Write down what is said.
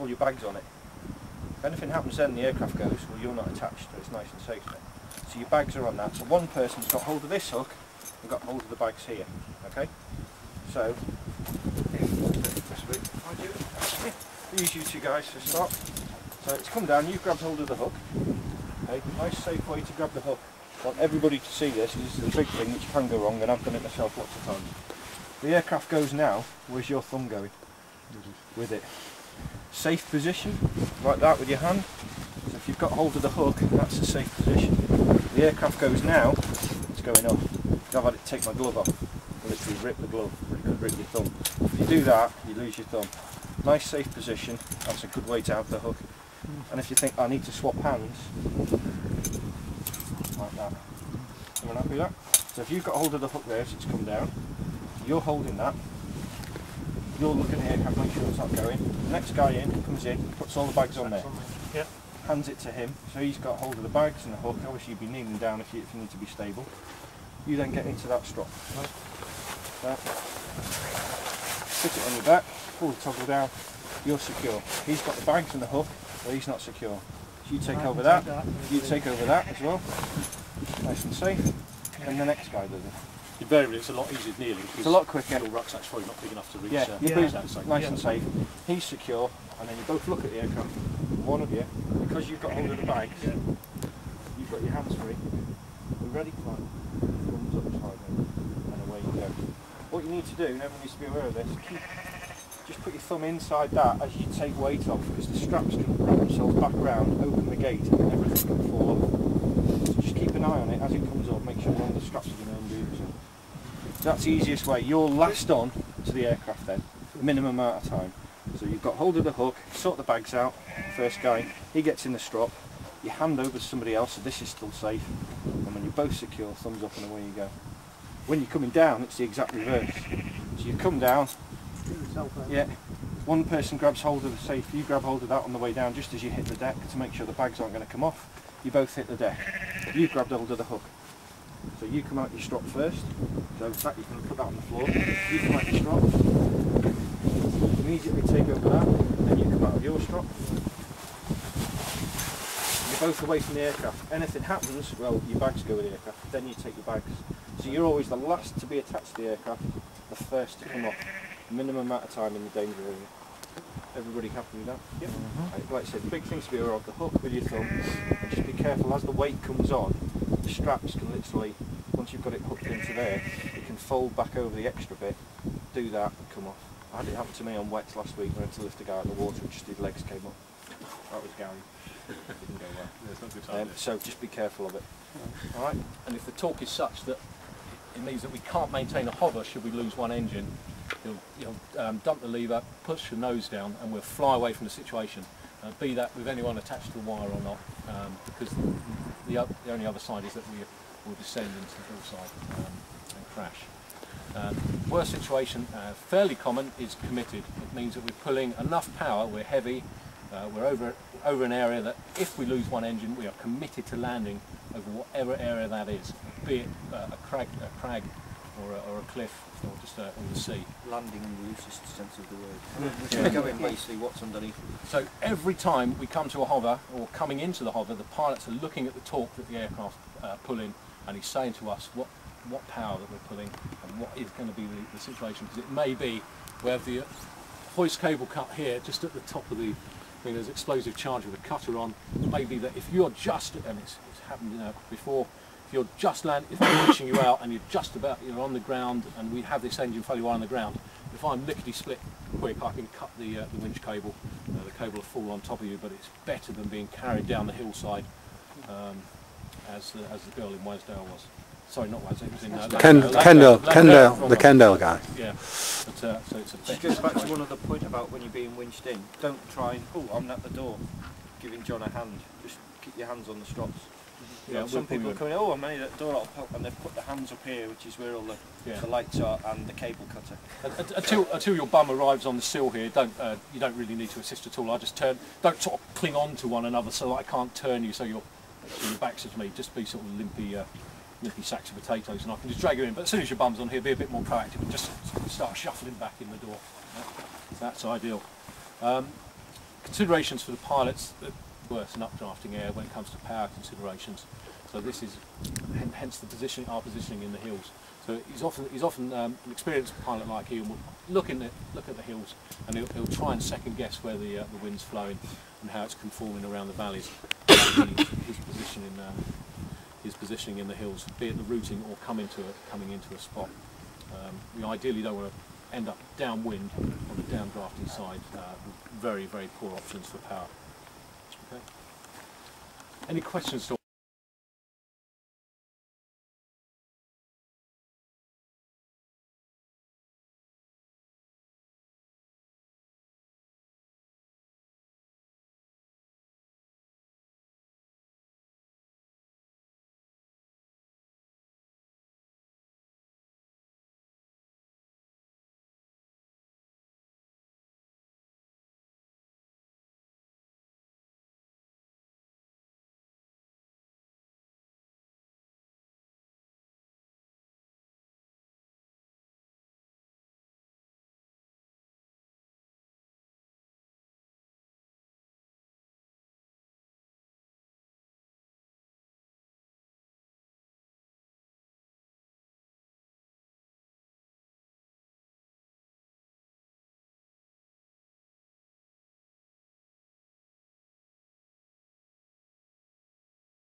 all your bags on it. If anything happens then the aircraft goes, well you're not attached, so it's nice and safe then. So your bags are on that. So one person's got hold of this hook and got hold of the bags here. Okay? So, use you two guys to start. So it's come down, you've grabbed hold of the hook. Okay, nice safe way to grab the hook. I want everybody to see this, this is a big thing which can go wrong, and I've done it myself lots of times. The aircraft goes now, where's your thumb going? With it. Safe position, like that with your hand. So if you've got hold of the hook, that's a safe position. The aircraft goes now, it's going up. I've had it take my glove off, literally rip the glove, it could rip your thumb. If you do that, you lose your thumb. Nice safe position, that's a good way to have the hook. And if you think, I need to swap hands, like that. Everyone happy with that? So if you've got hold of the hook there, so it's come down, you're holding that, you're looking at the aircraft, make sure it's not going. The next guy in, comes in, puts all the bags on there. Yep. Hands it to him, so he's got hold of the bags and the hook. Obviously you'd be kneeling down if you need to be stable. You then get into that strap. That. Put it on your back, pull the toggle down, you're secure. He's got the bags and the hook, but he's not secure. So you take over that, you take over that as well, nice and safe, and the next guy does it. Invariably it's a lot easier kneeling. It's a lot quicker. Your rucksack's probably not big enough to reach. Yeah, nice and safe. He's secure, and then you both look at the aircraft. One of you, because you've got hold of the bags, you've got your hands free. We're ready, fine. Thumbs up side and away you go. What you need to do, and everyone needs to be aware of this, just put your thumb inside that as you take weight off, because the straps can wrap themselves back around, open the gate, and everything can fall off. So just keep an eye on it as it comes up, make sure one of the straps are going to undo. So that's the easiest way. You're last on to the aircraft then, minimum amount of time. So you've got hold of the hook, sort the bags out, first guy, he gets in the strop, you hand over to somebody else, so this is still safe, and when you're both secure, thumbs up and away you go. When you're coming down, it's the exact reverse. So you come down, yeah, one person grabs hold of the safe, you grab hold of that on the way down just as you hit the deck to make sure the bags aren't going to come off. You both hit the deck. You've grabbed hold of the hook. So you come out your strop first, so in fact you can put that on the floor, you come out your strop, immediately take over that, then you come out of your strop. You're both away from the aircraft. Anything happens, well your bags go with the aircraft, then you take your bags. So you're always the last to be attached to the aircraft, the first to come off. Minimum amount of time in the danger area. Everybody happy with that? Yep. Like I said, big things to be aware of, the hook with your thumb, and just be careful as the weight comes on, the straps can literally, once you've got it hooked into there, it can fold back over the extra bit, do that and come off. I had it happen to me on wets last week when I had to lift a guy out of the water and just his legs came up. That was Gary. It didn't go well. Yeah, it's not a good time, so just be careful of it. Alright? And if the torque is such that it means that we can't maintain a hover should we lose one engine, you'll dump the lever, push your nose down, and we'll fly away from the situation. Be that with anyone attached to the wire or not, because the only other side is that we will descend into the hillside and crash. Worst situation, fairly common, is committed. It means that we're pulling enough power, we're heavy, we're over an area that if we lose one engine, we are committed to landing over whatever area that is, be it a crag or a cliff, or just on the sea. Landing in the loosest sense of the word. We're going to go in basically what's underneath. So every time we come to a hover, or coming into the hover, the pilots are looking at the torque that the aircraft pull in, and he's saying to us what power that we're pulling, and what is going to be the situation, because it may be we have the hoist cable cut here, just at the top of the thing, there's explosive charge with a cutter on. It may be that if you're just, and it's happened before, you're just if I'm pushing you out and you're on the ground and we have this engine failure on the ground, if I'm lickety split quick, I can cut the winch cable. The cable will fall on top of you, but it's better than being carried down the hillside as the girl in Wasdale was. Sorry, not Wasdale, it was in the Kendall guy. Yeah, but, so it's a Just goes back to one other point about when you're being winched in. Don't try and, oh, I'm at the door, giving John a hand. Just keep your hands on the strops. Yeah, some people come in, oh, I'm near that door, I'll help, and they've put their hands up here, which is where all the lights are, and the cable cutter. Until your bum arrives on the sill here, you don't really need to assist at all. I just don't sort of cling on to one another so that I can't turn you so your back's to me. Just be sort of limpy sacks of potatoes, and I can just drag you in. But as soon as your bum's on here, be a bit more proactive and just start shuffling back in the door. That's ideal. Considerations for the pilots, worse than updrafting air when it comes to power considerations. So this is hence the position, our positioning in the hills. So he's often an experienced pilot like he will look at the hills, and he'll try and second guess where the wind's flowing and how it's conforming around the valleys. His positioning in the hills, be it the routing or coming into a spot. We ideally don't want to end up downwind on the downdrafting side with very, very poor options for power. Okay. Any questions?